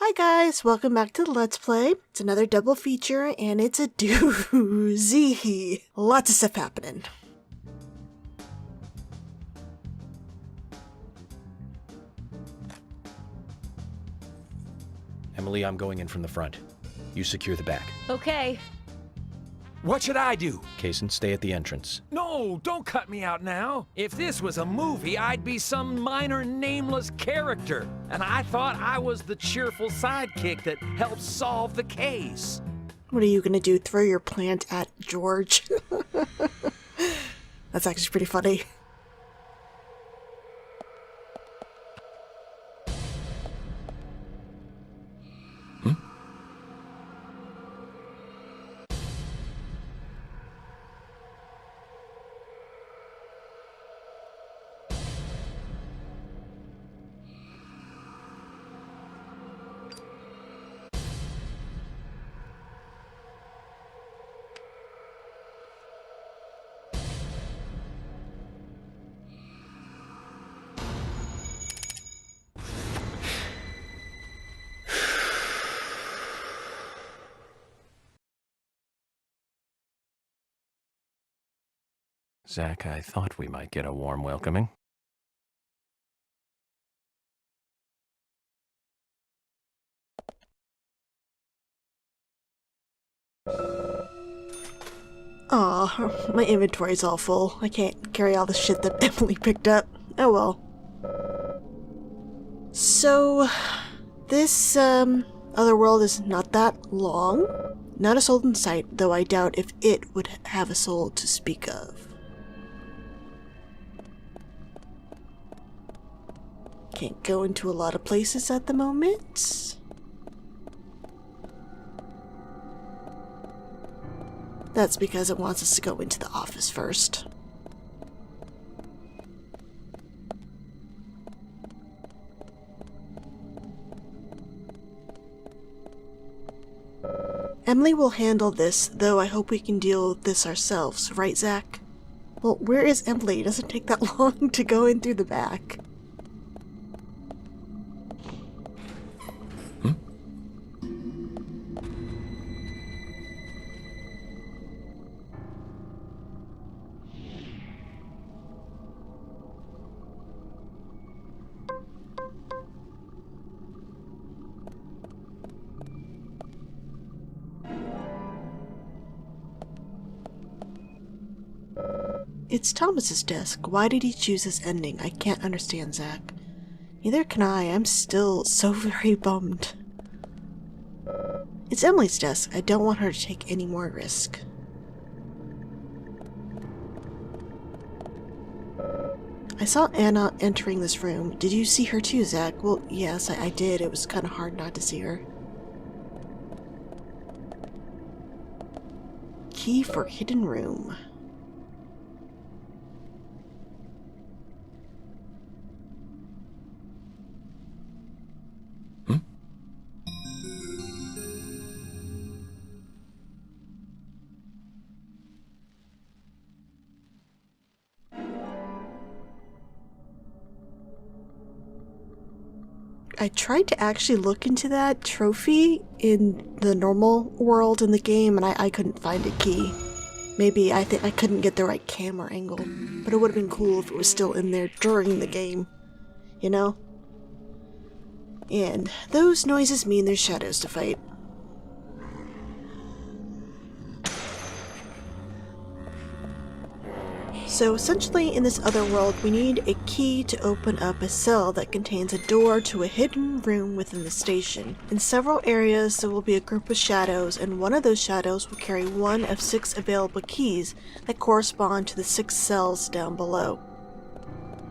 Hi guys, welcome back to the Let's Play. It's another double feature and it's a doozy. Lots of stuff happening. Emily, I'm going in from the front. You secure the back. Okay. What should I do? Kaysen, stay at the entrance. No, don't cut me out now. If this was a movie, I'd be some minor nameless character. And I thought I was the cheerful sidekick that helps solve the case. What are you gonna do? Throw your plant at George? That's actually pretty funny. Zach, I thought we might get a warm welcoming. Aw, my inventory's all full. I can't carry all the shit that Emily picked up. Oh well. So, this, other world is not that long. Not a soul in sight, though I doubt if it would have a soul to speak of. Can't go into a lot of places at the moment. That's because it wants us to go into the office first. Emily will handle this, though I hope we can deal with this ourselves, right, Zach? Well, where is Emily? It doesn't take that long to go in through the back. It's Thomas's desk. Why did he choose this ending? I can't understand, Zach. Neither can I. I'm still so very bummed. It's Emily's desk. I don't want her to take any more risk. I saw Anna entering this room. Did you see her too, Zach? Well, yes, I did. It was kind of hard not to see her. Key for hidden room. I tried to actually look into that trophy in the normal world in the game, and I couldn't find a key. Maybe I think I couldn't get the right camera angle, but it would have been cool if it was still in there during the game, you know? And those noises mean there's shadows to fight. So essentially, in this other world, we need a key to open up a cell that contains a door to a hidden room within the station. In several areas, there will be a group of shadows, and one of those shadows will carry one of 6 available keys that correspond to the 6 cells down below.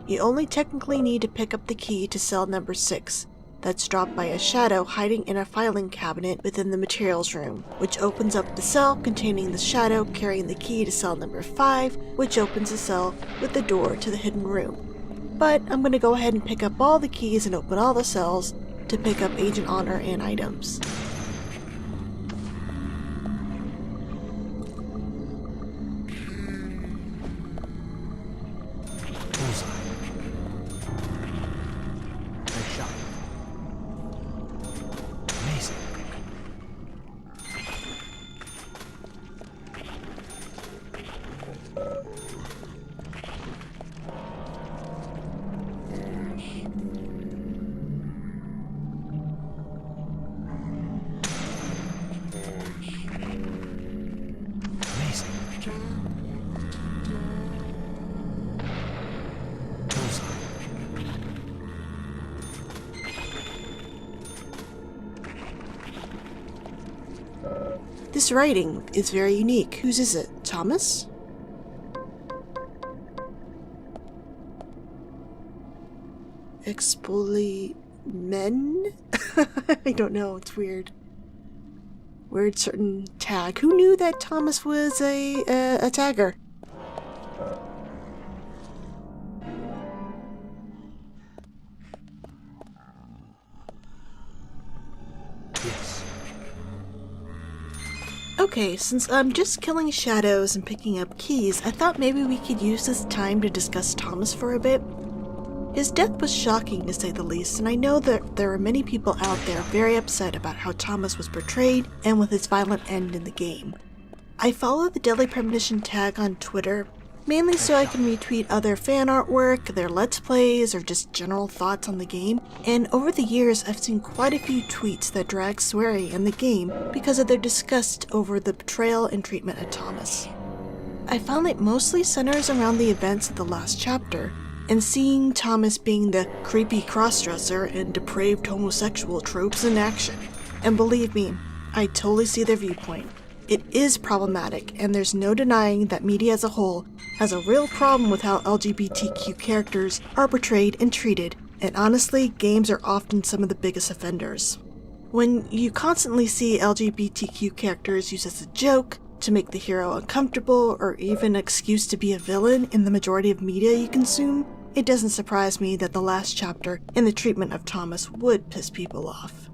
You only technically need to pick up the key to cell number 6. That's dropped by a shadow hiding in a filing cabinet within the materials room, which opens up the cell containing the shadow carrying the key to cell number 5, which opens the cell with the door to the hidden room. But I'm going to go ahead and pick up all the keys and open all the cells to pick up Agent Honor and items. This writing is very unique. Whose is it? Thomas? Men? I don't know, it's weird. Weird certain tag. Who knew that Thomas was a tagger? Yes. Okay, since I'm just killing shadows and picking up keys, I thought maybe we could use this time to discuss Thomas for a bit. His death was shocking, to say the least, and I know that there are many people out there very upset about how Thomas was portrayed and with his violent end in the game. I follow the Daily Premonition tag on Twitter, mainly so I can retweet other fan artwork, their let's plays, or just general thoughts on the game, and over the years I've seen quite a few tweets that drag Swery and the game because of their disgust over the betrayal and treatment of Thomas. I found it mostly centers around the events of the last chapter, and seeing Thomas being the creepy crossdresser and depraved homosexual tropes in action. And believe me, I totally see their viewpoint. It is problematic, and there's no denying that media as a whole has a real problem with how LGBTQ characters are portrayed and treated, and honestly, games are often some of the biggest offenders. When you constantly see LGBTQ characters used as a joke, to make the hero uncomfortable, or even an excuse to be a villain in the majority of media you consume, it doesn't surprise me that the last chapter and the treatment of Thomas would piss people off.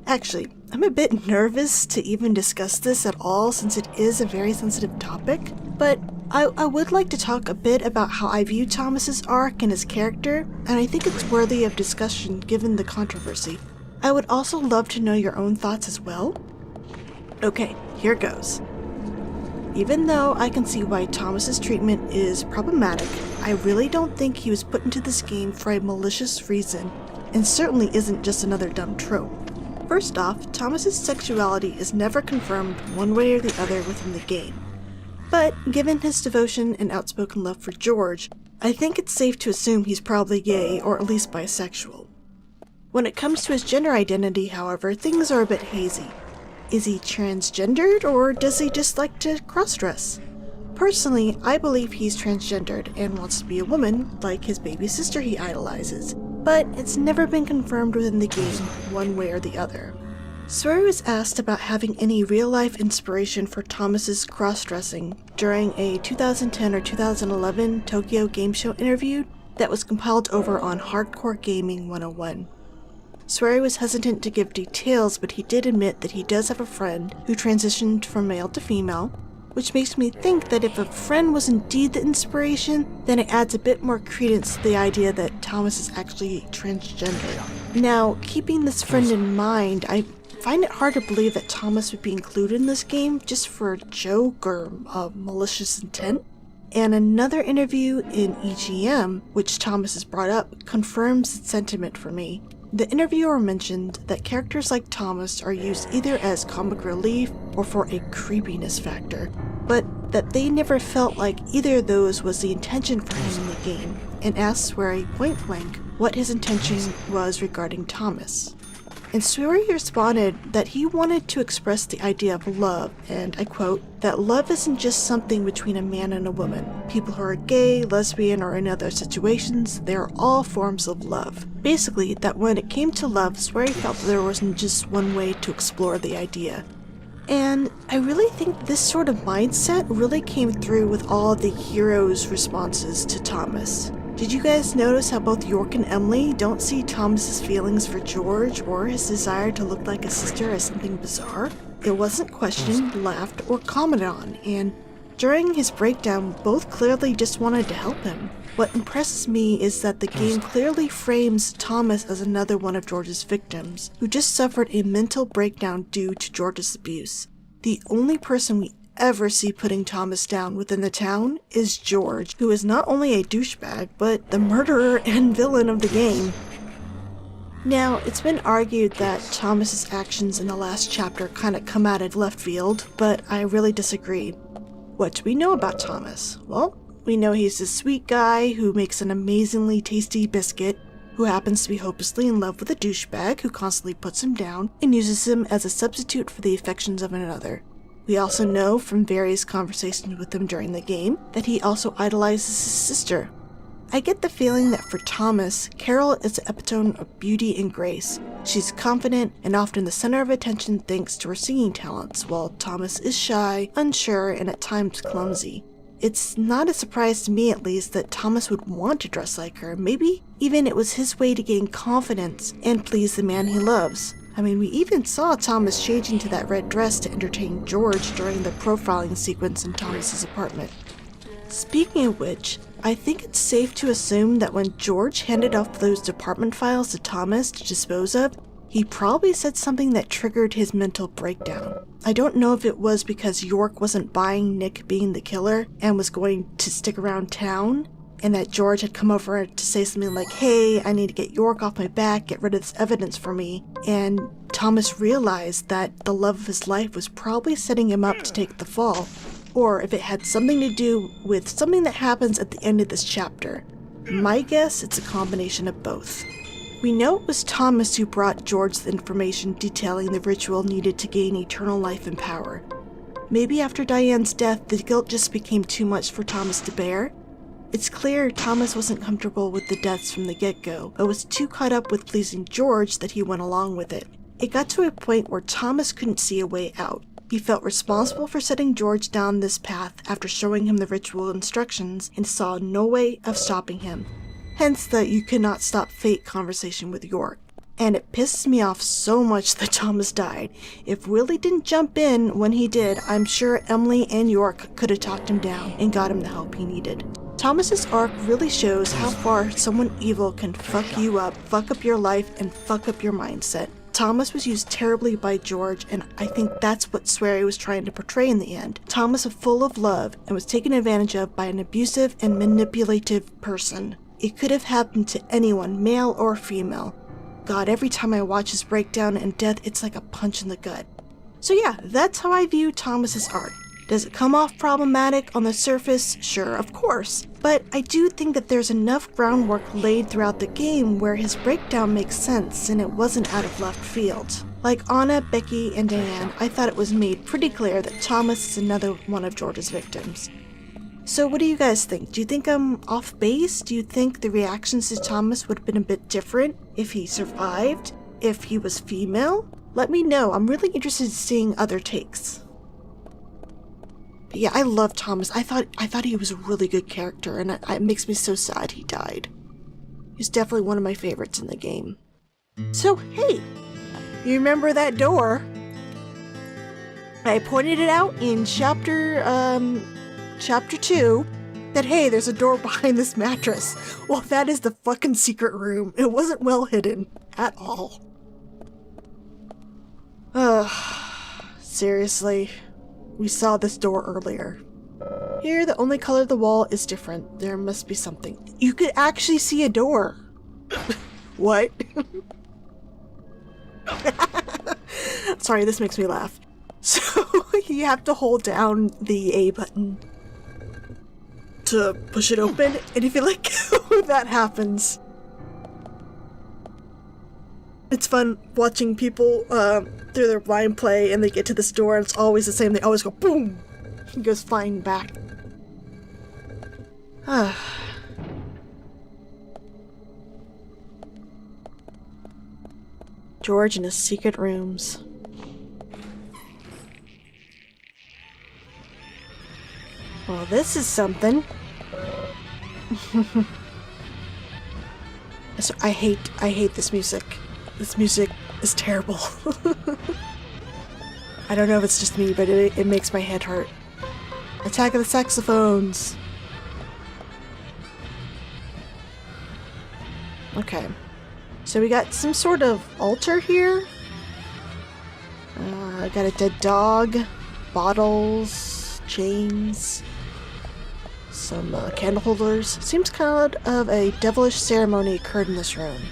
Actually, I'm a bit nervous to even discuss this at all since it is a very sensitive topic, but I would like to talk a bit about how I view Thomas's arc and his character, and I think it's worthy of discussion given the controversy. I would also love to know your own thoughts as well. Okay, here goes. Even though I can see why Thomas's treatment is problematic, I really don't think he was put into this game for a malicious reason, and certainly isn't just another dumb trope. First off, Thomas's sexuality is never confirmed one way or the other within the game. But given his devotion and outspoken love for George, I think it's safe to assume he's probably gay or at least bisexual. When it comes to his gender identity, however, things are a bit hazy. Is he transgendered, or does he just like to crossdress? Personally, I believe he's transgendered and wants to be a woman, like his baby sister he idolizes, but it's never been confirmed within the game, one way or the other. Swery was asked about having any real-life inspiration for Thomas's cross-dressing during a 2010 or 2011 Tokyo Game Show interview that was compiled over on Hardcore Gaming 101. Swery was hesitant to give details, but he did admit that he does have a friend who transitioned from male to female, which makes me think that if a friend was indeed the inspiration, then it adds a bit more credence to the idea that Thomas is actually transgender. Now, keeping this friend in mind, I find it hard to believe that Thomas would be included in this game just for a joke or a malicious intent. And another interview in EGM, which Thomas has brought up, confirms the sentiment for me. The interviewer mentioned that characters like Thomas are used either as comic relief or for a creepiness factor, but that they never felt like either of those was the intention for him in the game, and asked Swery point blank what his intention was regarding Thomas. And Swery responded that he wanted to express the idea of love, and I quote, that love isn't just something between a man and a woman. People who are gay, lesbian, or in other situations, they are all forms of love. Basically, that when it came to love, Swery felt that there wasn't just one way to explore the idea. And I really think this sort of mindset really came through with all the heroes' responses to Thomas. Did you guys notice how both York and Emily don't see Thomas's feelings for George or his desire to look like a sister as something bizarre? It wasn't questioned, laughed, or commented on, and during his breakdown, both clearly just wanted to help him. What impresses me is that the game clearly frames Thomas as another one of George's victims, who just suffered a mental breakdown due to George's abuse. The only person we ever see putting Thomas down within the town is George, who is not only a douchebag, but the murderer and villain of the game. Now, it's been argued that Thomas's actions in the last chapter kinda come out of left field, but I really disagree. What do we know about Thomas? Well, we know he's a sweet guy who makes an amazingly tasty biscuit, who happens to be hopelessly in love with a douchebag who constantly puts him down and uses him as a substitute for the affections of another. We also know from various conversations with him during the game that he also idolizes his sister. I get the feeling that for Thomas, Carol is the epitome of beauty and grace. She's confident and often the center of attention thanks to her singing talents, while Thomas is shy, unsure, and at times clumsy. It's not a surprise to me, at least, that Thomas would want to dress like her. Maybe even it was his way to gain confidence and please the man he loves. I mean, we even saw Thomas changing to that red dress to entertain George during the profiling sequence in Thomas's apartment. Speaking of which, I think it's safe to assume that when George handed off those department files to Thomas to dispose of, he probably said something that triggered his mental breakdown. I don't know if it was because York wasn't buying Nick being the killer and was going to stick around town, and that George had come over to say something like, "Hey, I need to get York off my back, get rid of this evidence for me," and Thomas realized that the love of his life was probably setting him up to take the fall, or if it had something to do with something that happens at the end of this chapter. My guess, it's a combination of both. We know it was Thomas who brought George the information detailing the ritual needed to gain eternal life and power. Maybe after Diane's death, the guilt just became too much for Thomas to bear. It's clear Thomas wasn't comfortable with the deaths from the get-go, but was too caught up with pleasing George that he went along with it. It got to a point where Thomas couldn't see a way out. He felt responsible for setting George down this path after showing him the ritual instructions and saw no way of stopping him. Hence the "you cannot stop fate" conversation with York. And it pisses me off so much that Thomas died. If Willie didn't jump in when he did, I'm sure Emily and York could have talked him down and got him the help he needed. Thomas's arc really shows how far someone evil can fuck you up, fuck up your life, and fuck up your mindset. Thomas was used terribly by George, and I think that's what Swery was trying to portray in the end. Thomas was full of love and was taken advantage of by an abusive and manipulative person. It could have happened to anyone, male or female. God, every time I watch his breakdown and death, it's like a punch in the gut. So yeah, that's how I view Thomas's arc. Does it come off problematic on the surface? Sure, of course. But I do think that there's enough groundwork laid throughout the game where his breakdown makes sense and it wasn't out of left field. Like Anna, Becky, and Diane, I thought it was made pretty clear that Thomas is another one of George's victims. So what do you guys think? Do you think I'm off base? Do you think the reactions to Thomas would have been a bit different if he survived? If he was female? Let me know. I'm really interested in seeing other takes. But yeah, I love Thomas. I thought he was a really good character, and it makes me so sad he died. He's definitely one of my favorites in the game. So, hey, you remember that door? I pointed it out in chapter 2, that hey, there's a door behind this mattress. Well, that is the fucking secret room. It wasn't well hidden at all. Seriously. We saw this door earlier. Here, the only color of the wall is different. There must be something. You could actually see a door. What? Sorry, this makes me laugh. So, you have to hold down the A button to push it open, and if you let go, that happens. It's fun watching people through their blind play and they get to this door and it's always the same. They always go boom. He goes flying back. George in his secret rooms. Well, this is something. So I hate this music. This music is terrible. I don't know if it's just me, but it makes my head hurt. Attack of the Saxophones. Okay. So we got some sort of altar here. I got a dead dog, bottles, chains, some candle holders. Seems kind of a devilish ceremony occurred in this room.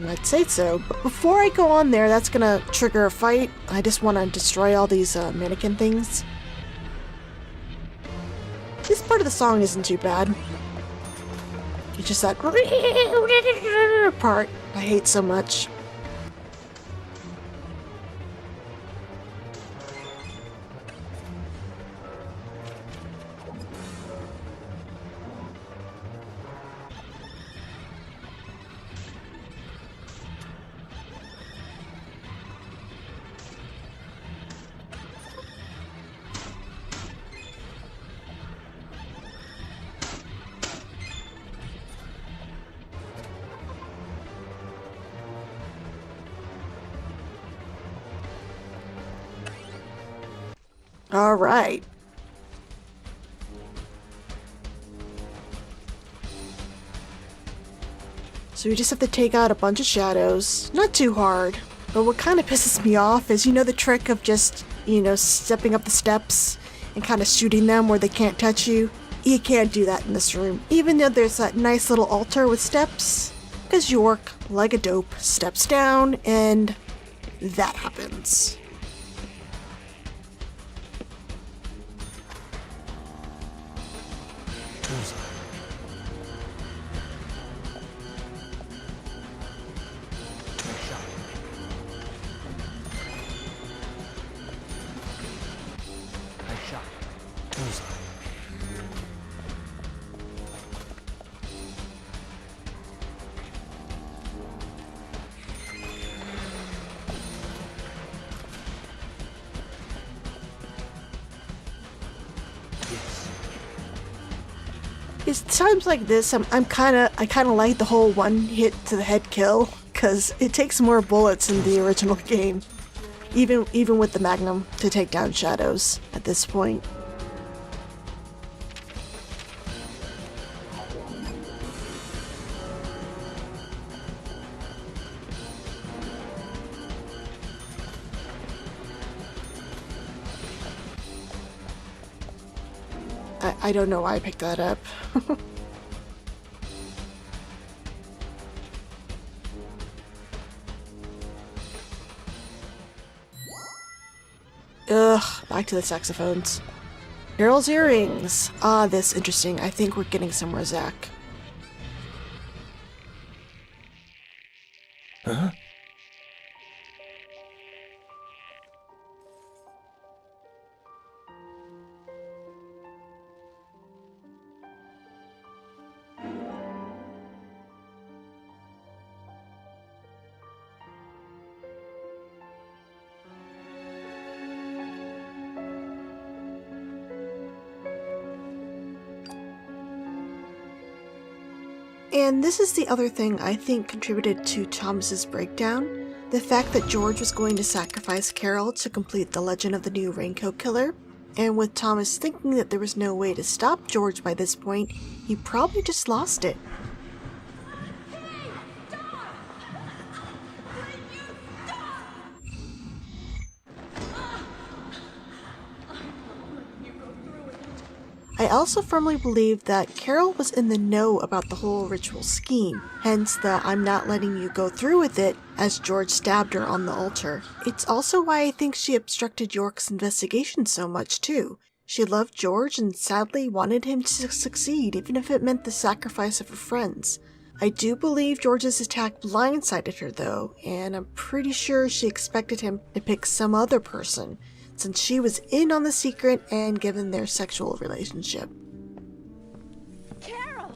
I'd say so, but before I go on there, that's gonna trigger a fight. I just want to destroy all these mannequin things. This part of the song isn't too bad. It's just that part I hate so much. All right. So we just have to take out a bunch of shadows. Not too hard. But what kind of pisses me off is, you know, the trick of just, you know, stepping up the steps and kind of shooting them where they can't touch you? You can't do that in this room. Even though there's that nice little altar with steps. Because York, like a dope, steps down and that happens. It's times like this, I kind of like the whole one hit to the head kill, because it takes more bullets in the original game, even with the Magnum, to take down shadows at this point. I don't know why I picked that up. Ugh, back to the saxophones. Girls' earrings. Ah, this interesting. I think we're getting somewhere, Zach. Huh? And this is the other thing I think contributed to Thomas's breakdown. The fact that George was going to sacrifice Carol to complete the legend of the new Raincoat Killer. And with Thomas thinking that there was no way to stop George by this point, he probably just lost it. I also firmly believe that Carol was in the know about the whole ritual scheme, hence the "I'm not letting you go through with it" as George stabbed her on the altar. It's also why I think she obstructed York's investigation so much too. She loved George and sadly wanted him to succeed, even if it meant the sacrifice of her friends. I do believe George's attack blindsided her though, and I'm pretty sure she expected him to pick some other person, since she was in on the secret and given their sexual relationship. Carol!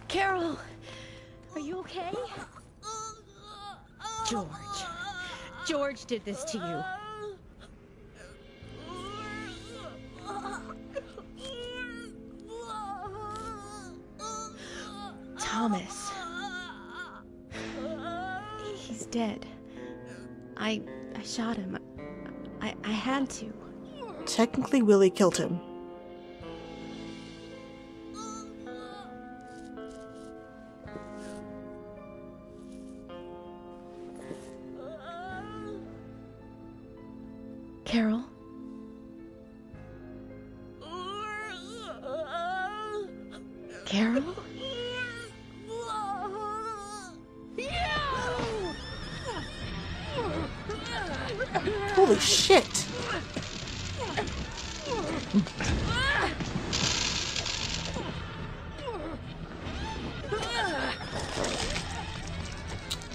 Carol, are you okay? George did this to you. Thomas. He's dead. I shot him. I had to. Technically, Willie killed him. Carol? Carol? Holy shit!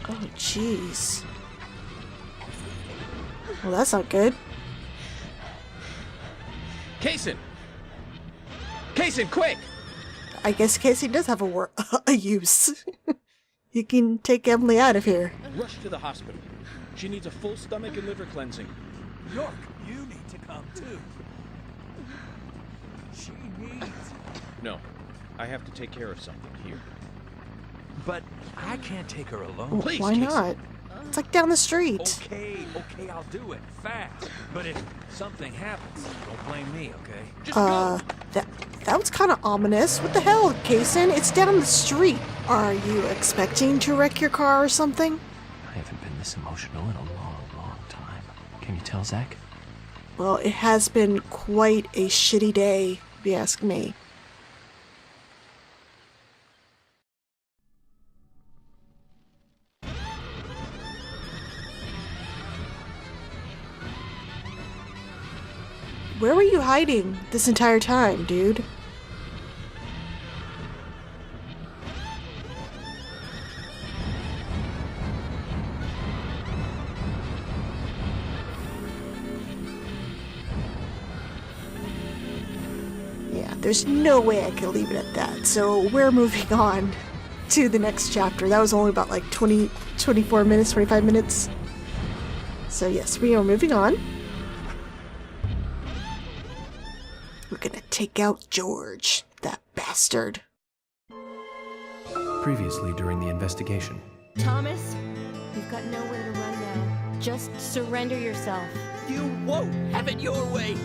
Oh, jeez. Well, that's not good. Kaysen! Kaysen, quick! I guess Casey does have a use. You can take Emily out of here. Rush to the hospital. She needs a full stomach and liver cleansing. York, you need to come too. She needs... No, I have to take care of something here. But I can't take her alone. Please, Why Casey. not? It's like down the street. Okay, I'll do it fast. But if something happens, don't blame me, okay? Just go! That was kind of ominous. What the hell, Kaysen? It's down the street. Are you expecting to wreck your car or something? I haven't been this emotional in a long, long time. Can you tell, Zach? Well, it has been quite a shitty day, if you ask me. Where were you hiding this entire time, dude? Yeah, there's no way I could leave it at that. So we're moving on to the next chapter. That was only about like 24 minutes, 25 minutes. So yes, we are moving on. We're gonna take out George, that bastard. Previously during the investigation. Thomas, you've got nowhere to run now. Just surrender yourself. You won't have it your way.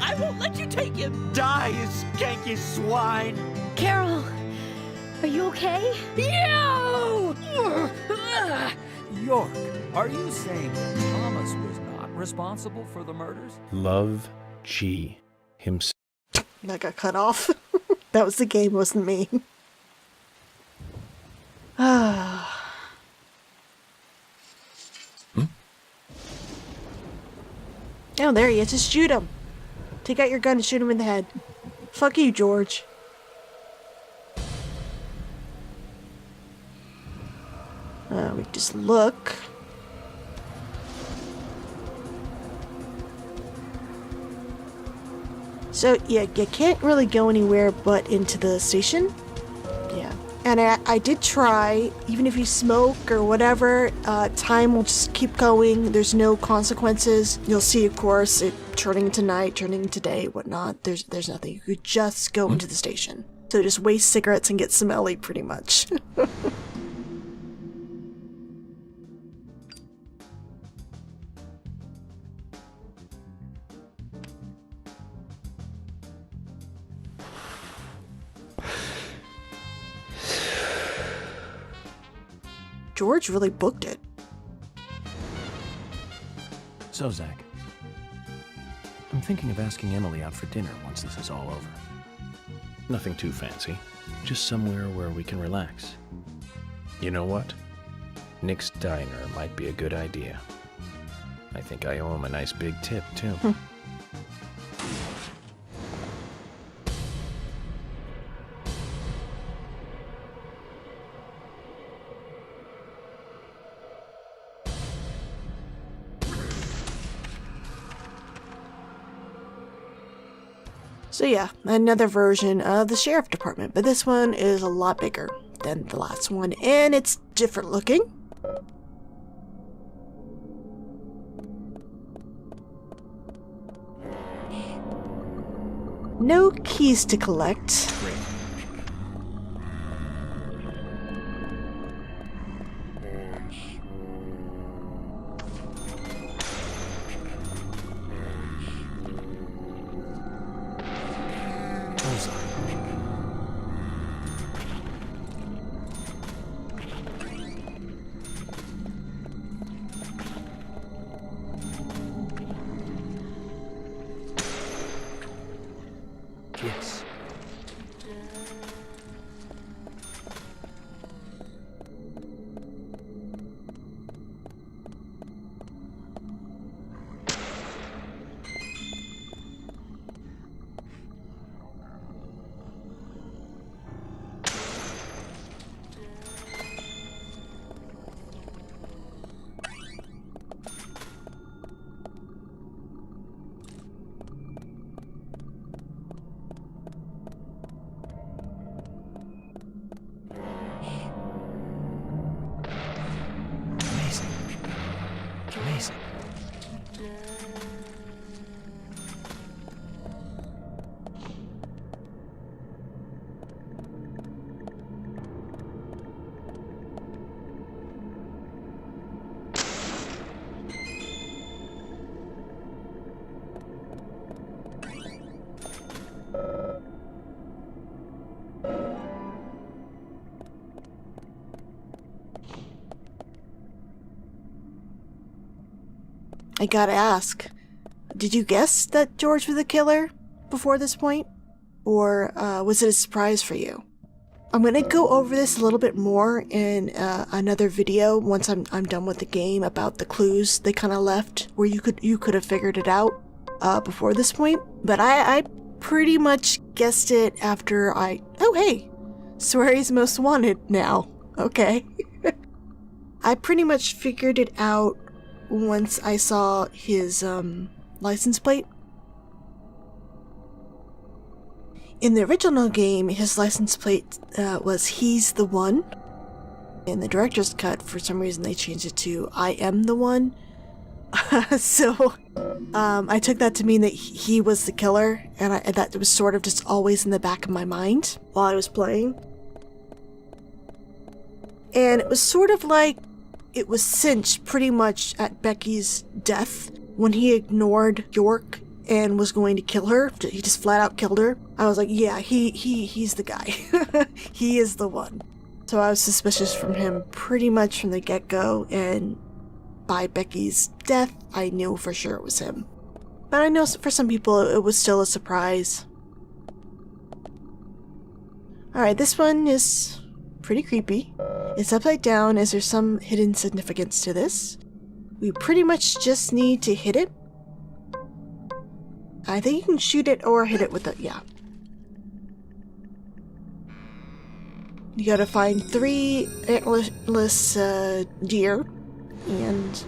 I won't let you take him. Die, you skanky swine. Carol, are you okay? You! York, are you saying Thomas was not responsible for the murders? Love G himself. That got cut off. That was the game, wasn't me. Ah. Oh, there he is. Just shoot him. Take out your gun and shoot him in the head. Fuck you, George. We just look. So, yeah, you can't really go anywhere but into the station. Yeah. And I did try, even if you smoke or whatever, time will just keep going. There's no consequences. You'll see, of course, it turning into night, turning into day, whatnot. There's nothing. You could just go into the station. So just waste cigarettes and get smelly, pretty much. George really booked it. So, Zach, I'm thinking of asking Emily out for dinner once this is all over. Nothing too fancy, just somewhere where we can relax. You know what? Nick's Diner might be a good idea. I think I owe him a nice big tip, too. So yeah, another version of the sheriff department, but this one is a lot bigger than the last one, and it's different looking. No keys to collect. I gotta ask, did you guess that George was the killer before this point? Or was it a surprise for you? I'm gonna go over this a little bit more in another video once I'm done with the game about the clues they kind of left where you could have figured it out before this point. But I pretty much guessed it after oh hey, swear he's most wanted now. Okay. I pretty much figured it out once I saw his license plate. In the original game, his license plate was "He's the One." In the director's cut, for some reason, they changed it to "I am the one." So I took that to mean that he was the killer, and that was sort of just always in the back of my mind while I was playing. And it was sort of like it was cinched pretty much at Becky's death when he ignored York and was going to kill her. He just flat out killed her. I was like, yeah, he's the guy. He is the one. So I was suspicious from him pretty much from the get-go, and by Becky's death, I knew for sure it was him. But I know for some people it was still a surprise. Alright, this one is pretty creepy. It's upside down. Is there some hidden significance to this? We pretty much just need to hit it. I think you can shoot it or hit it with it, yeah. You gotta find 3 antlerless deer, and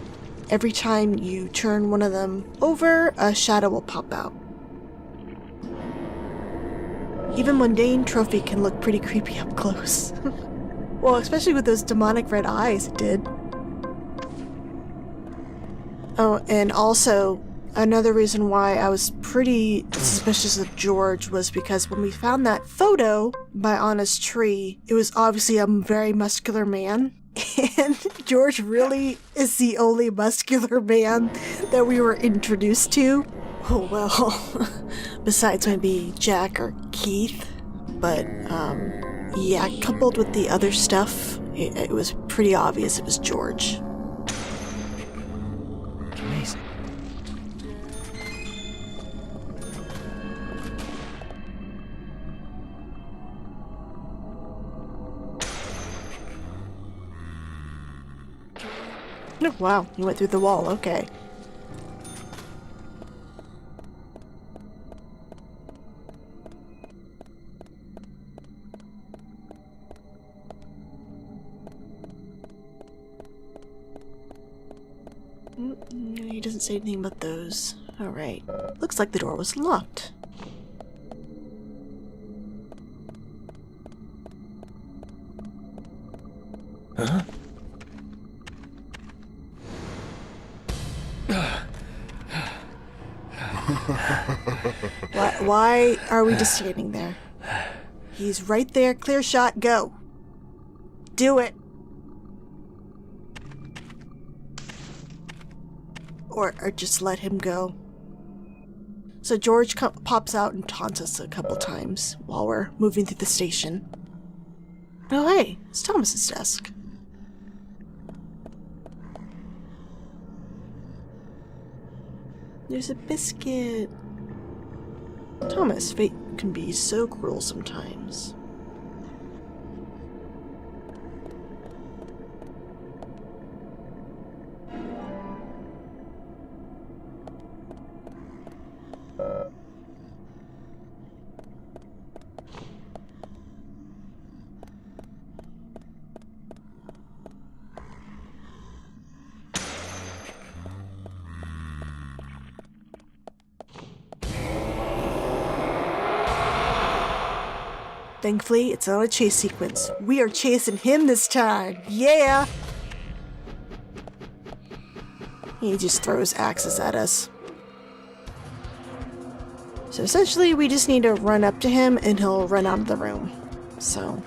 every time you turn one of them over, a shadow will pop out. Even mundane trophy can look pretty creepy up close. Well, especially with those demonic red eyes, it did. Oh, and also, another reason why I was pretty suspicious of George was because when we found that photo by Anna's tree, it was obviously a very muscular man. And George really is the only muscular man that we were introduced to. Oh, well, besides maybe Jack or Keith. But, yeah, coupled with the other stuff, it was pretty obvious it was George. Amazing. Oh, wow, he went through the wall, okay. He doesn't say anything about those. Alright. Looks like the door was locked. Huh? Why are we just standing there? He's right there, clear shot, go. Do it. Or just let him go. So George pops out and taunts us a couple times while we're moving through the station. Oh hey, it's Thomas's desk. There's a biscuit. Thomas, fate can be so cruel sometimes. Thankfully, it's not a chase sequence. We are chasing him this time. Yeah! He just throws axes at us. So essentially, we just need to run up to him and he'll run out of the room. So...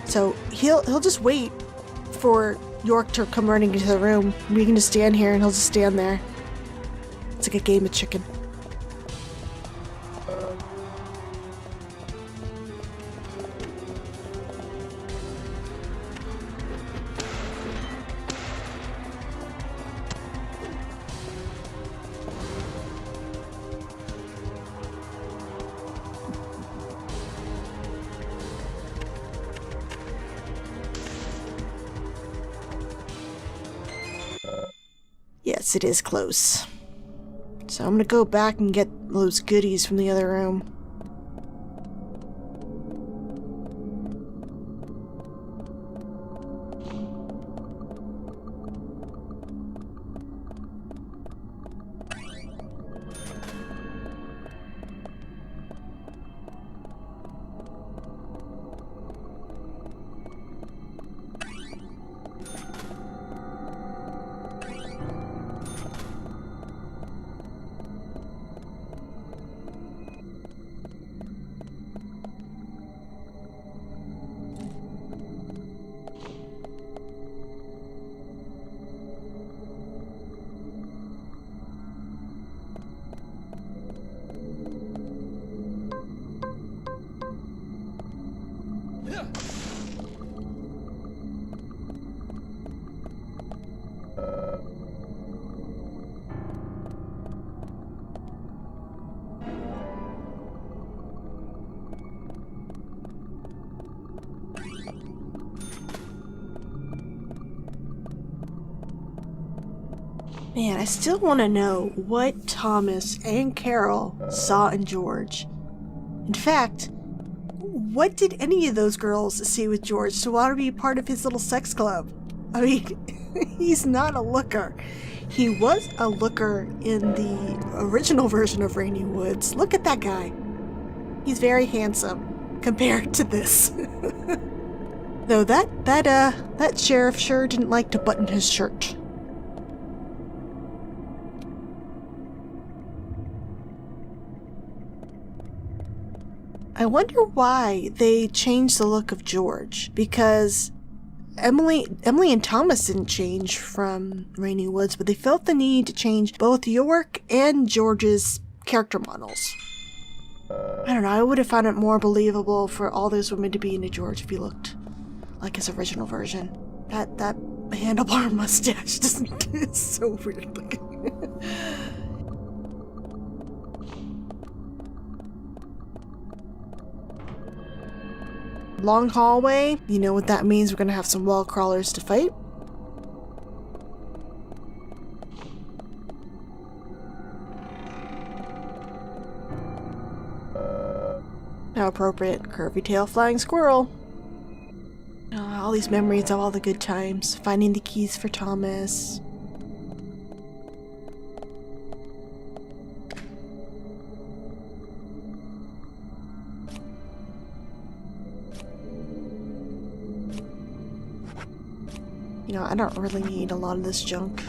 So he'll just wait for York to come running into the room. We can just stand here and he'll just stand there. It's like a game of chicken. Yes, it is close. So I'm gonna go back and get those goodies from the other room. Man, I still want to know what Thomas and Carol saw in George. In fact, what did any of those girls see with George to want to be part of his little sex club? I mean, he's not a looker. He was a looker in the original version of Rainy Woods. Look at that guy. He's very handsome compared to this. Though that sheriff sure didn't like to button his shirt. I wonder why they changed the look of George, because Emily and Thomas didn't change from Rainy Woods, but they felt the need to change both York and George's character models. I don't know, I would have found it more believable for all those women to be into George if he looked like his original version. That handlebar mustache is so weird looking. Long hallway, you know what that means. We're gonna have some wall crawlers to fight. How appropriate. Curvy tail flying squirrel. All these memories of all the good times. Finding the keys for Thomas. You know, I don't really need a lot of this junk.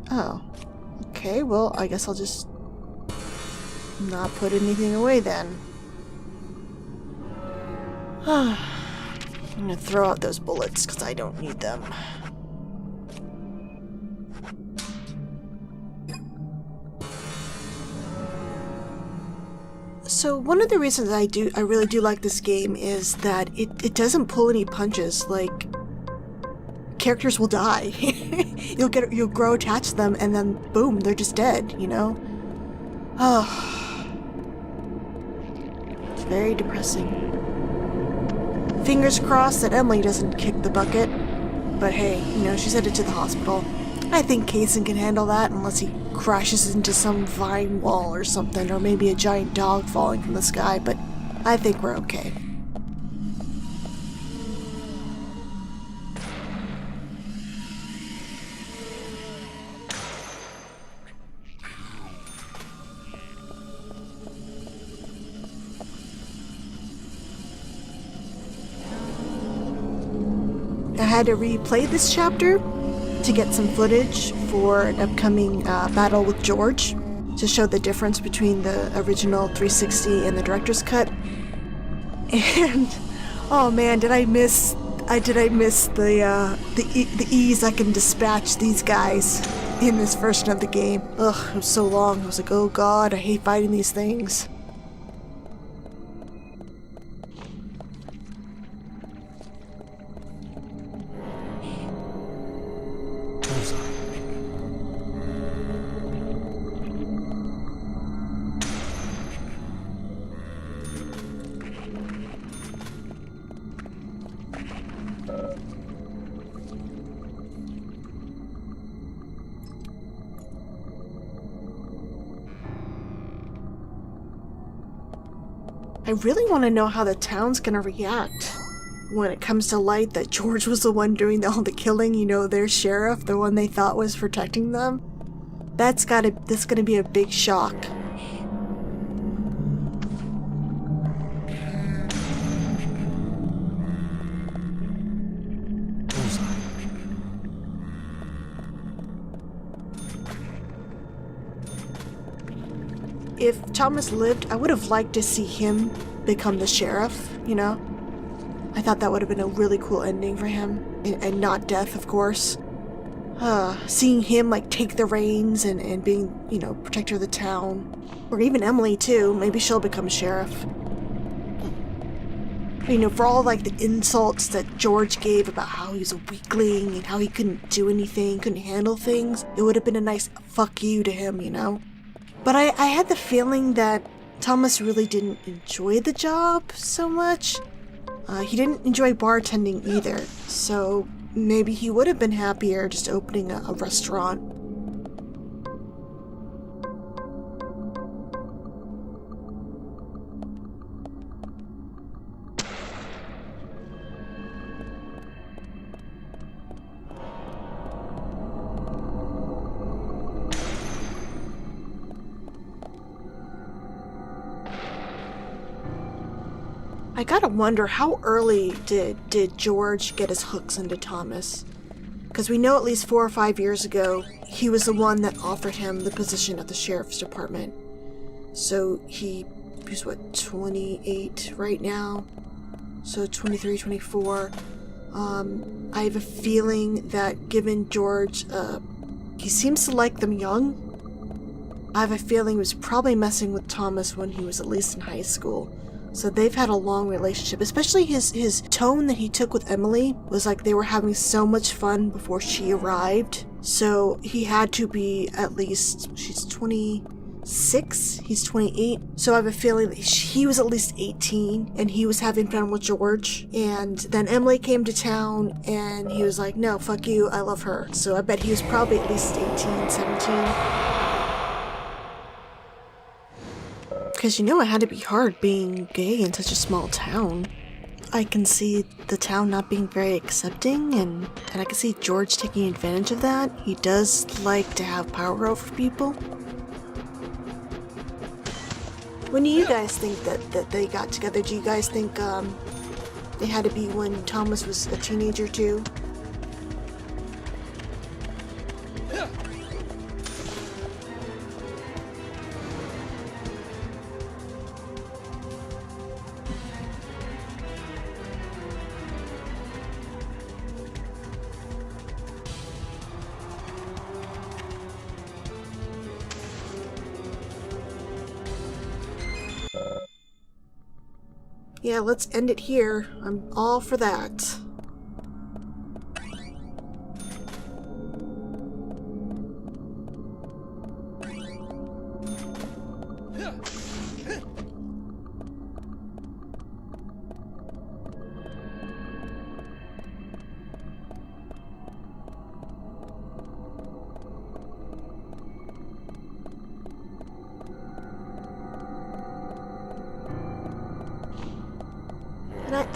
Oh. Okay, well, I guess I'll just not put anything away then. I'm gonna throw out those bullets because I don't need them. So one of the reasons I really do like this game is that it doesn't pull any punches. Like, characters will die. You'll grow attached to them and then boom, they're just dead, you know? Oh. It's very depressing. Fingers crossed that Emily doesn't kick the bucket. But hey, you know, she's headed to the hospital. I think Kaysen can handle that unless he crashes into some vine wall or something, or maybe a giant dog falling from the sky, but I think we're okay. I had to replay this chapter to get some footage for an upcoming battle with George to show the difference between the original 360 and the director's cut. And Oh man, did I miss the ease I can dispatch these guys in this version of the game. Ugh, it was so long. I was like, oh god, I hate fighting these things. I really want to know how the town's gonna react when it comes to light that George was the one doing all the killing, you know, their sheriff, the one they thought was protecting them. That's gonna be a big shock. If Thomas lived, I would have liked to see him become the sheriff, you know? I thought that would have been a really cool ending for him. And not death, of course. Seeing him, like, take the reins and being, you know, protector of the town. Or even Emily, too. Maybe she'll become sheriff. You know, for all, like, the insults that George gave about how he was a weakling and how he couldn't do anything, couldn't handle things, it would have been a nice fuck you to him, you know? But I had the feeling that Thomas really didn't enjoy the job so much. He didn't enjoy bartending either, so maybe he would have been happier just opening a restaurant. I gotta wonder, how early did George get his hooks into Thomas? Because we know at least 4 or 5 years ago, he was the one that offered him the position at the sheriff's department. So he's what, 28 right now? So 23, 24. I have a feeling that given George, he seems to like them young. I have a feeling he was probably messing with Thomas when he was at least in high school. So they've had a long relationship, especially his tone that he took with Emily was like they were having so much fun before she arrived. So he had to be at least, she's 26, he's 28. So I have a feeling that he was at least 18 and he was having fun with George. And then Emily came to town and he was like, no, fuck you, I love her. So I bet he was probably at least 18, 17. Because, you know, it had to be hard being gay in such a small town. I can see the town not being very accepting, and I can see George taking advantage of that. He does like to have power over people. When do you guys think that they got together? Do you guys think they had to be when Thomas was a teenager too? Yeah, let's end it here. I'm all for that.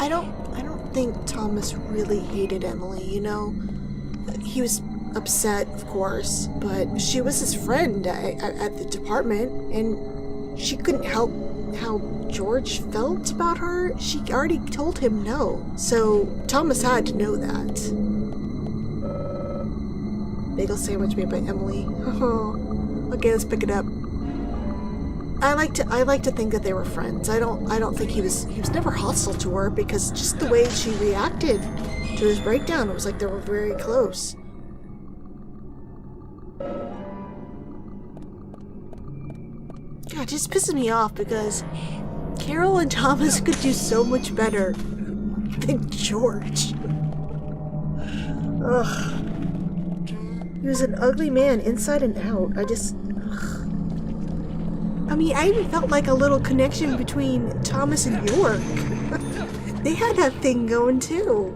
I don't think Thomas really hated Emily, you know? He was upset, of course, but she was his friend at the department, and she couldn't help how George felt about her. She already told him no, so Thomas had to know that. Bagel sandwich made by Emily. Okay, let's pick it up. I like to think that they were friends. I don't think he was never hostile to her, because just the way she reacted to his breakdown, it was like they were very close. God, it just pisses me off because Carol and Thomas could do so much better than George. Ugh. He was an ugly man inside and out. I mean, I even felt like a little connection between Thomas and York. They had that thing going too.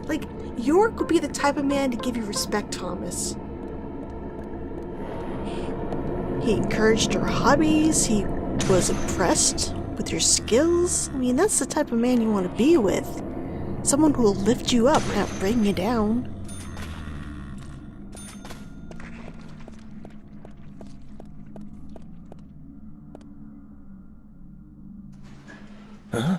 Like, York would be the type of man to give you respect, Thomas. He encouraged your hobbies. He was impressed with your skills. I mean, that's the type of man you want to be with. Someone who will lift you up, not bring you down. Huh?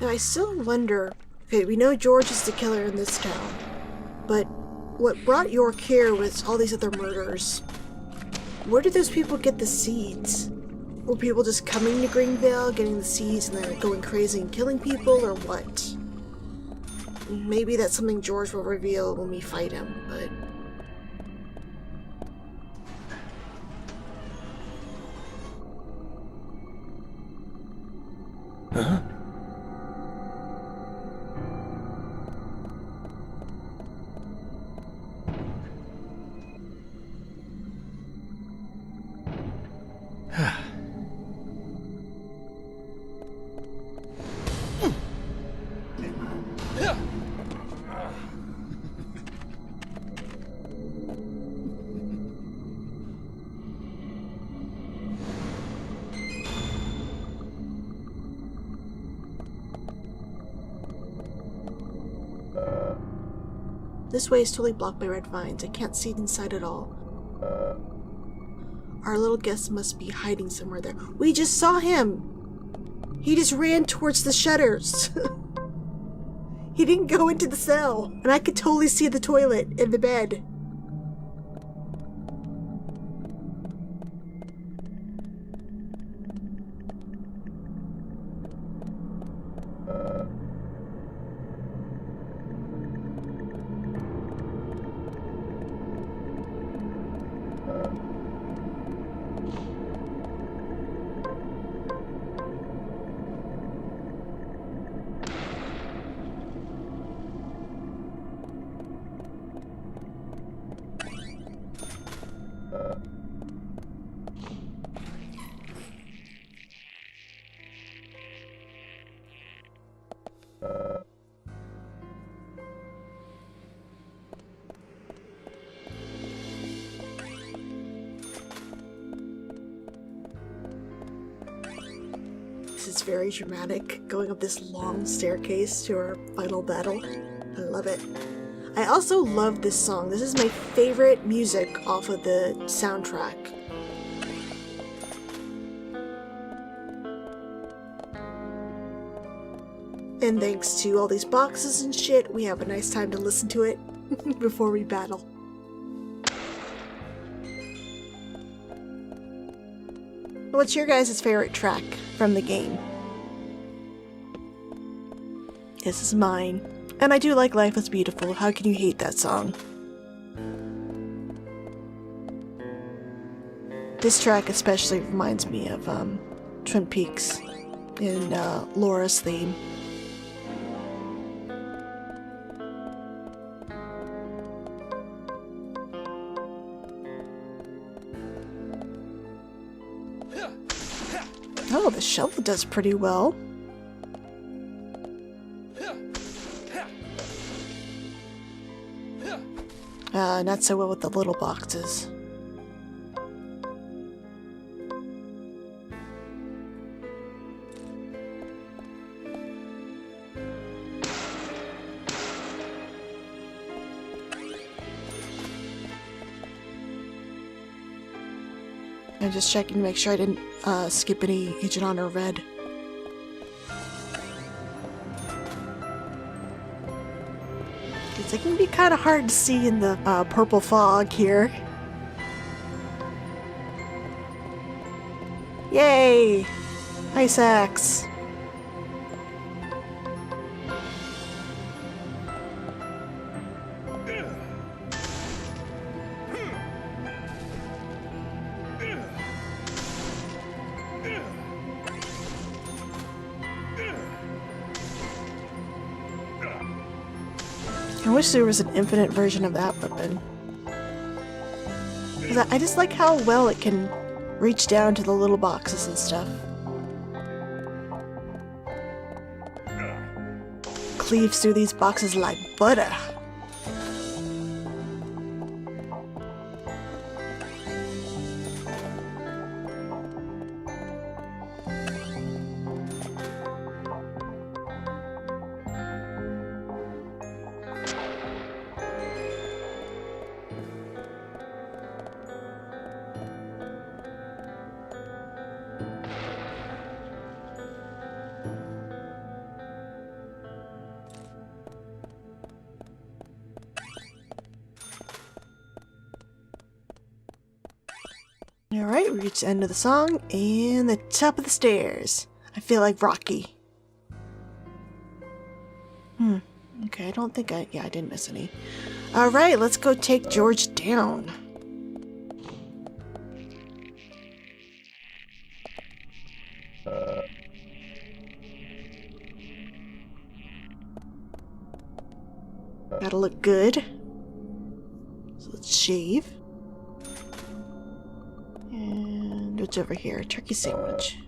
Now, I still wonder, okay, we know George is the killer in this town, but what brought York here was all these other murders. Where did those people get the seeds? Were people just coming to Greenvale, getting the seeds, and then going crazy and killing people, or what? Maybe that's something George will reveal when we fight him, but... Huh? This way is totally blocked by red vines. I can't see inside at all. Our little guest must be hiding somewhere there. We just saw him! He just ran towards the shutters. He didn't go into the cell. And I could totally see the toilet and the bed. This is very dramatic, going up this long staircase to our final battle. I love it. I also love this song. This is my favorite music off of the soundtrack. And thanks to all these boxes and shit, we have a nice time to listen to it before we battle. What's your guys' favorite track from the game? This is mine. And I do like Life is Beautiful. How can you hate that song? This track especially reminds me of Twin Peaks and Laura's theme. Oh, the shovel does pretty well. Not so well with the little boxes. I'm just checking to make sure I didn't skip any Agent Honor Red. It can be kind of hard to see in the purple fog here. Yay! Ice axe. I wish there was an infinite version of that weapon. I just like how well it can reach down to the little boxes and stuff. Cleaves through these boxes like butter. Alright, we reached the end of the song and the top of the stairs. I feel like Rocky. Okay, I don't think I didn't miss any. Alright, let's go take George down. Gotta look good. So let's shave. And what's over here? Turkey sandwich.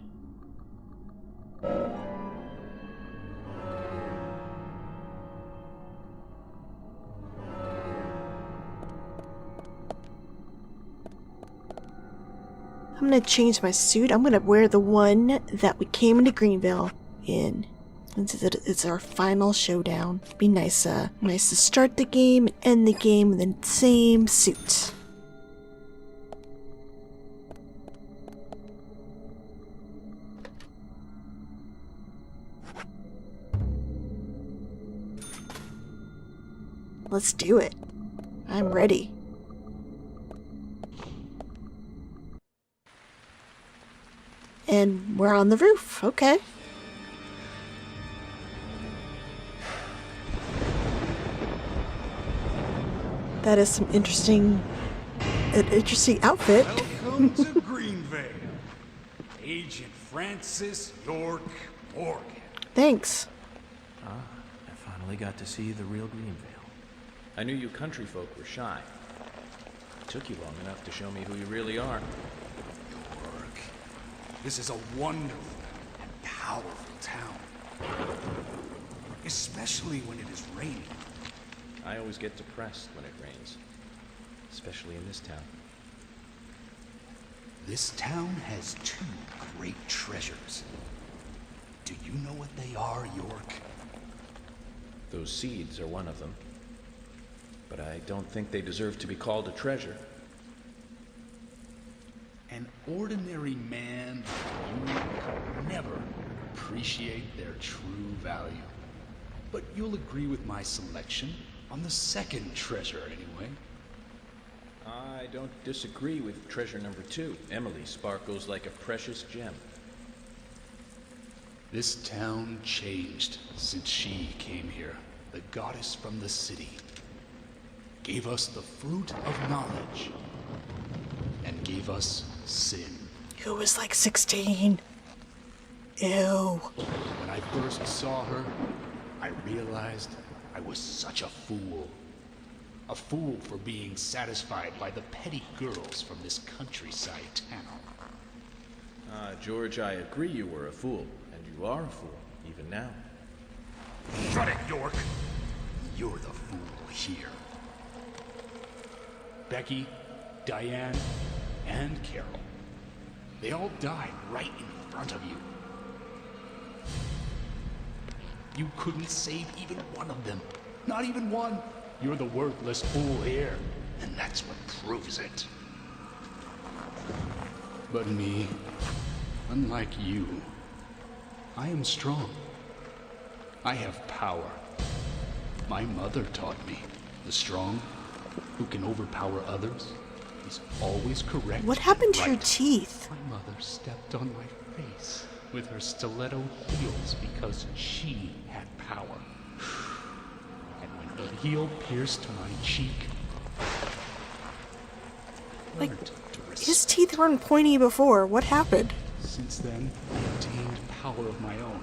I'm gonna change my suit. I'm gonna wear the one that we came into Greenville in. Since it's our final showdown. Be nice, nice to start the game and end the game in the same suit. Let's do it. I'm ready. And we're on the roof. Okay. That is some interesting outfit. Welcome to Greenvale. Agent Francis York Morgan. Thanks. I finally got to see the real Greenvale. I knew you country folk were shy. took you long enough to show me who you really are. York, this is a wonderful and powerful town. Especially when it is raining. I always get depressed when it rains. Especially in this town. This town has two great treasures. Do you know what they are, York? Those seeds are one of them. But I don't think they deserve to be called a treasure. An ordinary man like you could never appreciate their true value. But you'll agree with my selection on the second treasure anyway. I don't disagree with treasure number 2. Emily sparkles like a precious gem. This town changed since she came here. The goddess from the city gave us the fruit of knowledge and gave us sin. Who was like 16? Ew. When I first saw her, I realized I was such a fool. A fool for being satisfied by the petty girls from this countryside town. George, I agree you were a fool. And you are a fool, even now. Shut it, York! You're the fool here. Becky, Diane, and Carol. They all died right in front of you. You couldn't save even one of them. Not even one. You're the worthless fool here, and that's what proves it. But me, unlike you, I am strong. I have power. My mother taught me, the strong, who can overpower others, is always correct. What happened to and your right. teeth? My mother stepped on my face with her stiletto heels because she had power. And when her heel pierced my cheek, I Like, learned to his respect. teeth weren't pointy before. What happened? Since then, I obtained power of my own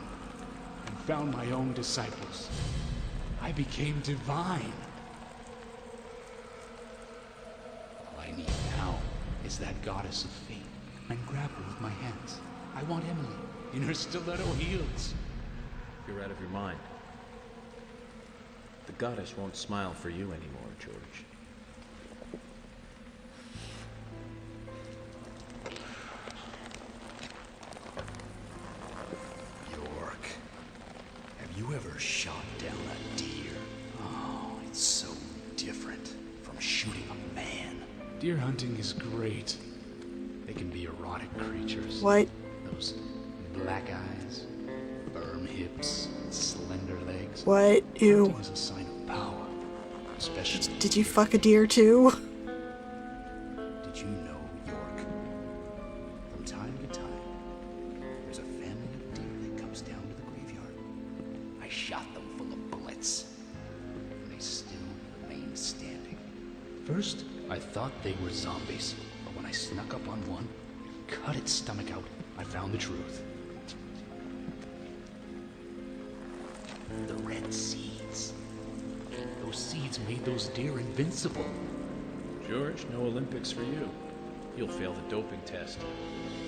and found my own disciples. I became divine. All I need now is that goddess of fate and grab her with my hands. I want Emily in her stiletto heels. You're out of your mind. The goddess won't smile for you anymore, George. York, have you ever shot down a deer? Oh, it's so different from shooting a man. Deer hunting is great. They can be erotic creatures. What? Those black eyes, firm hips, slender legs. What? Ew. Hunting is a sign of power, especially. Did you fuck a deer too? Did you know, York? From time to time, there's a family of deer that comes down to the graveyard. I shot them full of bullets, and they still remain standing. First, I thought they were zombies, but when I snuck up on one, cut its stomach out, I found the truth. The red seeds. Those seeds made those deer invincible. George, no Olympics for you. You'll fail the doping test.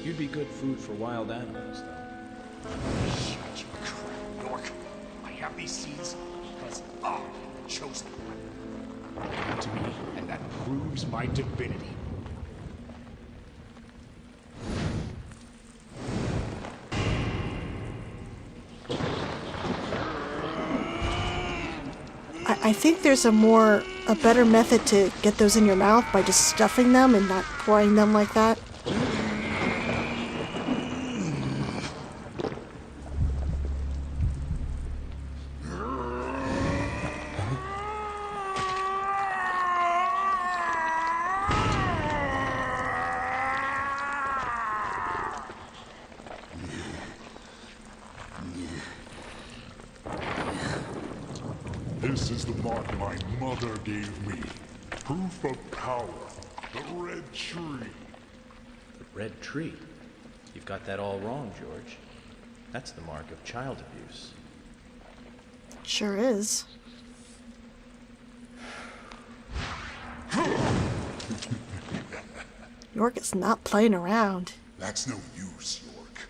You'd be good food for wild animals, though. Shut your crap, York. I have these seeds because I'm the chosen one. They come to me, and that proves my divinity. I think there's a better method to get those in your mouth by just stuffing them and not pouring them like that. This is the mark my mother gave me. Proof of power. The red tree. The red tree? You've got that all wrong, George. That's the mark of child abuse. Sure is. York is not playing around. That's no use, York.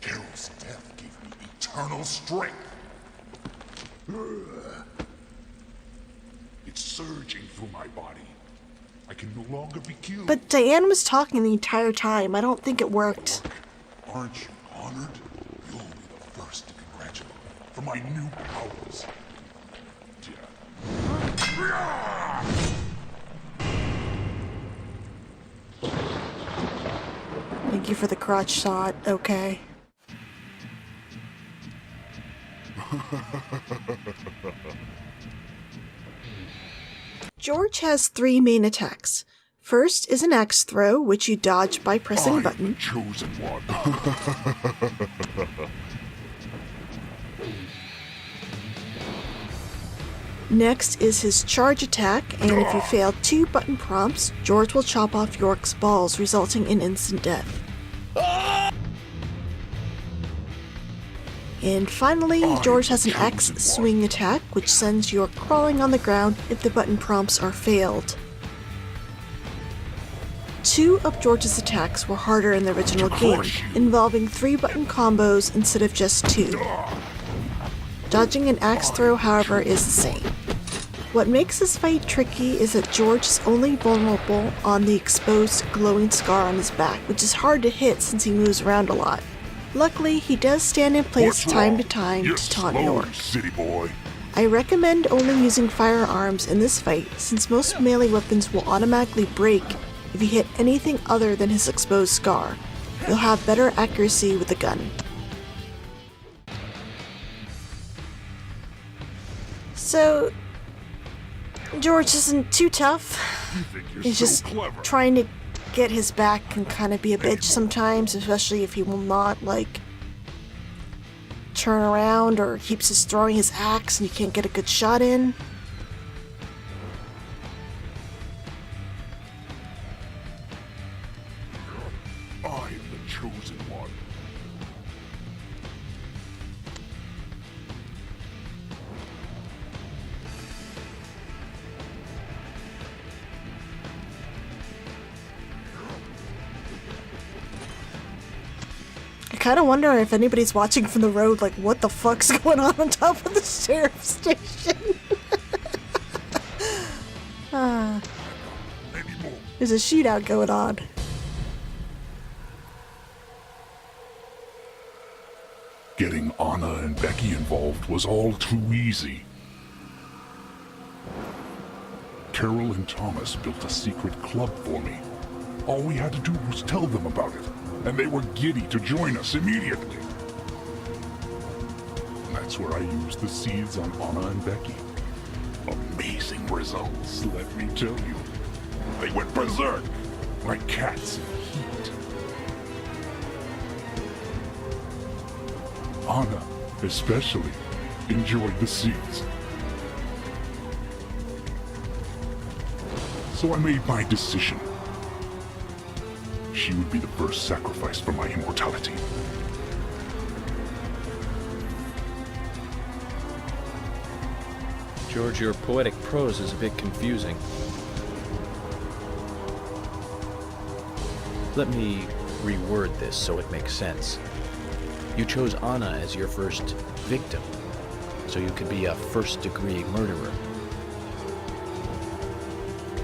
Carol's death gave me eternal strength. It's surging through my body. I can no longer be killed. But Diane was talking the entire time. I don't think it worked. Aren't you honored? You'll be the first to congratulate me for my new powers. Thank you for the crotch shot. Okay. George has 3 main attacks. First is an axe throw, which you dodge by pressing a button. Chosen one. Next is his charge attack, and if you fail 2 button prompts, George will chop off York's balls, resulting in instant death. And finally, George has an axe swing attack, which sends York crawling on the ground if the button prompts are failed. 2 of George's attacks were harder in the original game, involving 3 button combos instead of just 2. Dodging an axe throw, however, is the same. What makes this fight tricky is that George is only vulnerable on the exposed glowing scar on his back, which is hard to hit since he moves around a lot. Luckily, he does stand in place time to time to taunt York. City boy. I recommend only using firearms in this fight, since most melee weapons will automatically break if you hit anything other than his exposed scar. You'll have better accuracy with the gun. So, George isn't too tough. He's just trying to get his back and kind of be a bitch sometimes, especially if he will not, like, turn around or keeps just throwing his axe and you can't get a good shot in. I am the chosen one. I kind of wonder if anybody's watching from the road, like, what the fuck's going on top of the sheriff's station? Maybe more. There's a shootout going on. Getting Anna and Becky involved was all too easy. Carol and Thomas built a secret club for me. All we had to do was tell them about it, and they were giddy to join us immediately. And that's where I used the seeds on Anna and Becky. Amazing results, let me tell you. They went berserk, like cats in heat. Anna, especially, enjoyed the seeds. So I made my decision. She would be the first sacrifice for my immortality. George, your poetic prose is a bit confusing. Let me reword this so it makes sense. You chose Anna as your first victim, so you could be a first-degree murderer.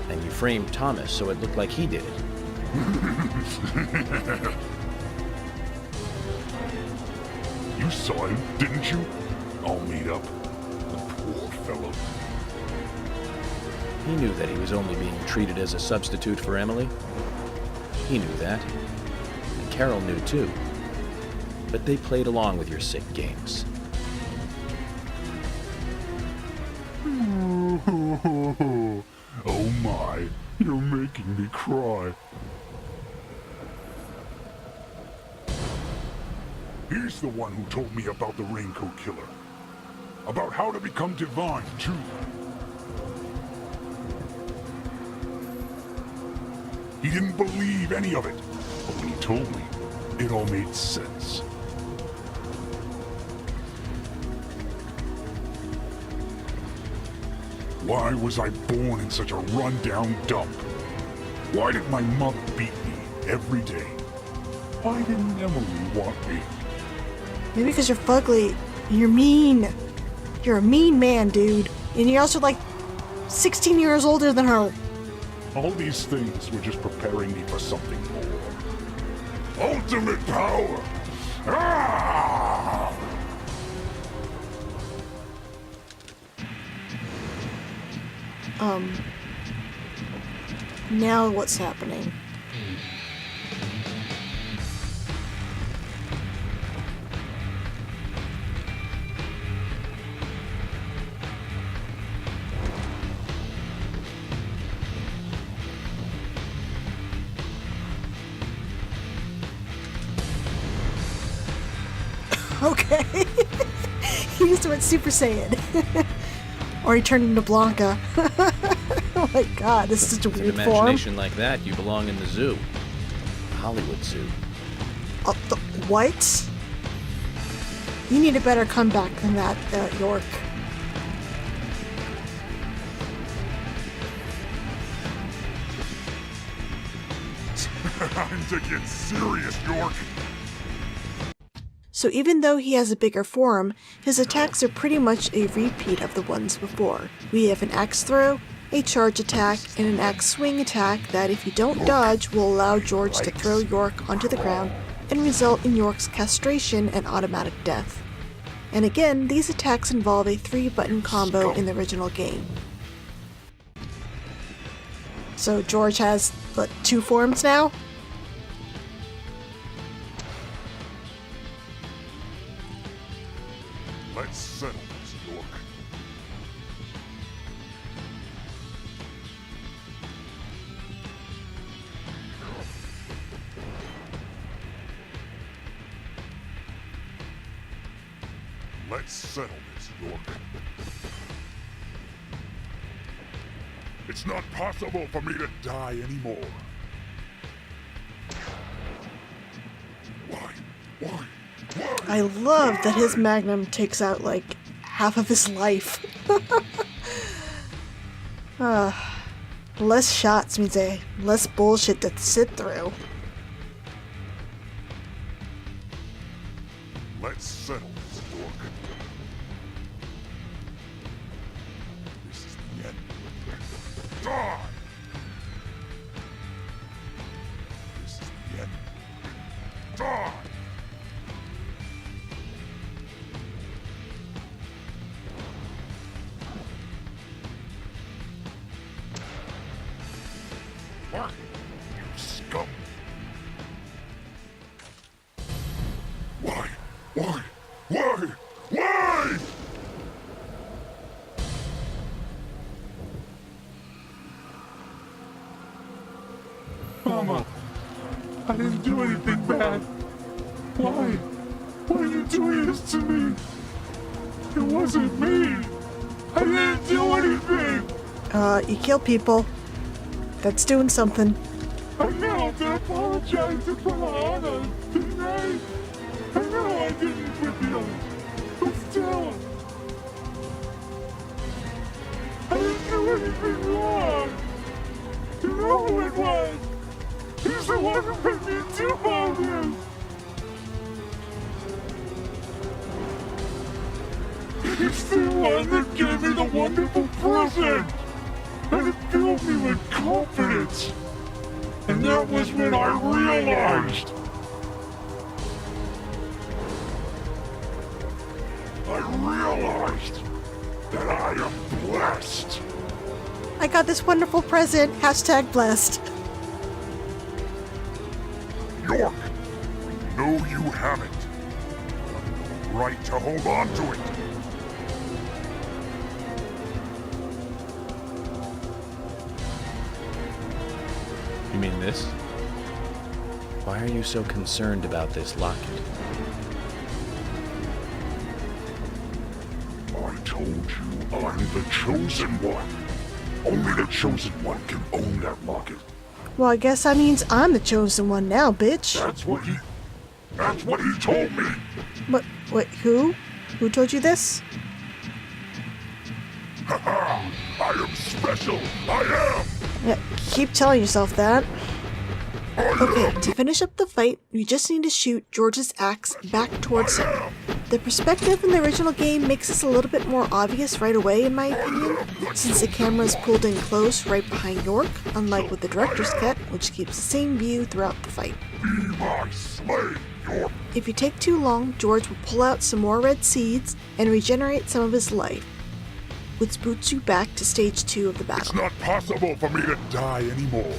And you framed Thomas so it looked like he did it. You saw him, didn't you? All made up. The poor fellow. He knew that he was only being treated as a substitute for Emily. He knew that. And Carol knew too. But they played along with your sick games. Oh my, you're making me cry. He's the one who told me about the Raincoat Killer. About how to become divine, too. He didn't believe any of it, but when he told me, it all made sense. Why was I born in such a rundown dump? Why did my mother beat me every day? Why didn't Emily want me? Maybe because you're fugly. You're mean. You're a mean man, dude. And you're also like 16 years older than her. All these things were just preparing me for something more. Ultimate power! Ah! Now what's happening? Okay. He just went Super Saiyan. Or he turned into Blanca. Oh my god, this is such a With an weird form. imagination like that, you belong in the zoo. Hollywood Zoo. What? You need a better comeback than that, York. I'm to get serious, York. So even though he has a bigger form, his attacks are pretty much a repeat of the ones before. We have an axe throw, a charge attack, and an axe swing attack that, if you don't dodge, will allow George to throw York onto the ground and result in York's castration and automatic death. And again, these attacks involve a 3-button combo in the original game. So George has, what, 2 forms now? Let's settle this, York. Let's settle this, York. It's not possible for me to die anymore. Why? Why? I love that his magnum takes out like half of his life. Less shots means less bullshit to sit through. Let's settle this, York. This is the end. Die! This is the end. Die! Why, you scum! Why? Why? Why? Why? Mama, I didn't do anything bad. Why? Why are you doing this to me? It wasn't me. I didn't do anything. You kill people. That's doing something. I know to apologize to Anna, didn't I? I know I didn't with you, but still. I didn't do anything wrong. You know who it was. He's the one who made me do all this. He's the one that gave me the wonderful present. And it filled me with confidence. And that was when I realized. That I am blessed. I got this wonderful present. Hashtag blessed. York, no you haven't. The right to hold on to it. You mean this? Why are you so concerned about this locket? I told you I'm the chosen one. Only the chosen one can own that locket. Well, I guess that means I'm the chosen one now, bitch. That's what he told me. But, wait, who? Who told you this? Haha, I I am special. I am. Yeah, keep telling yourself that. Okay, to finish up the fight, you just need to shoot George's axe back towards him. The perspective in the original game makes this a little bit more obvious right away, in my opinion, since the camera is pulled in close right behind York, unlike with the director's cut, which keeps the same view throughout the fight. Be my slave, York. If you take too long, George will pull out some more red seeds and regenerate some of his life, which boots you back to stage 2 of the battle. It's not possible for me to die anymore.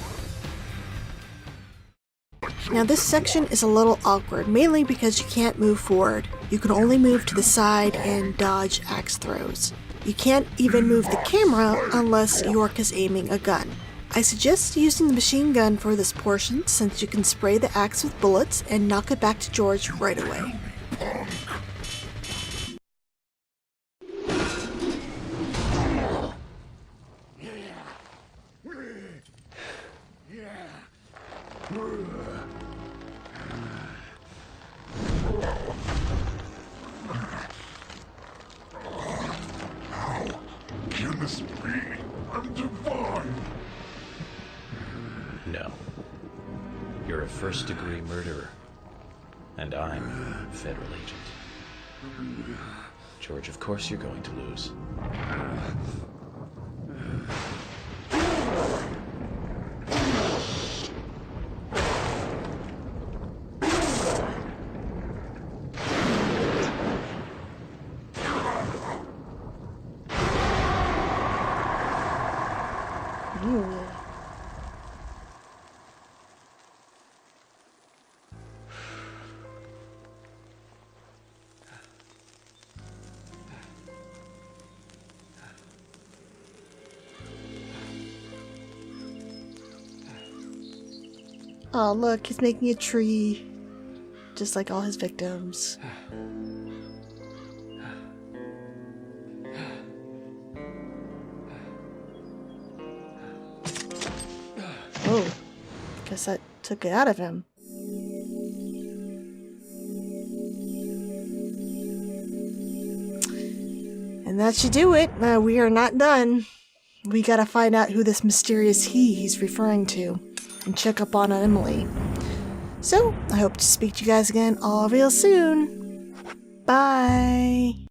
Now this section is a little awkward, mainly because you can't move forward. You can only move to the side and dodge axe throws. You can't even move the camera unless York is aiming a gun. I suggest using the machine gun for this portion since you can spray the axe with bullets and knock it back to George right away. Can this be? I'm divine. No. You're a first-degree murderer. And I'm a federal agent. George, of course you're going to lose. Oh look, he's making a tree, just like all his victims. Oh, guess that took it out of him. And that should do it. We are not done. We gotta find out who this mysterious he's referring to and check up on Emily. So, I hope to speak to you guys again all real soon. Bye!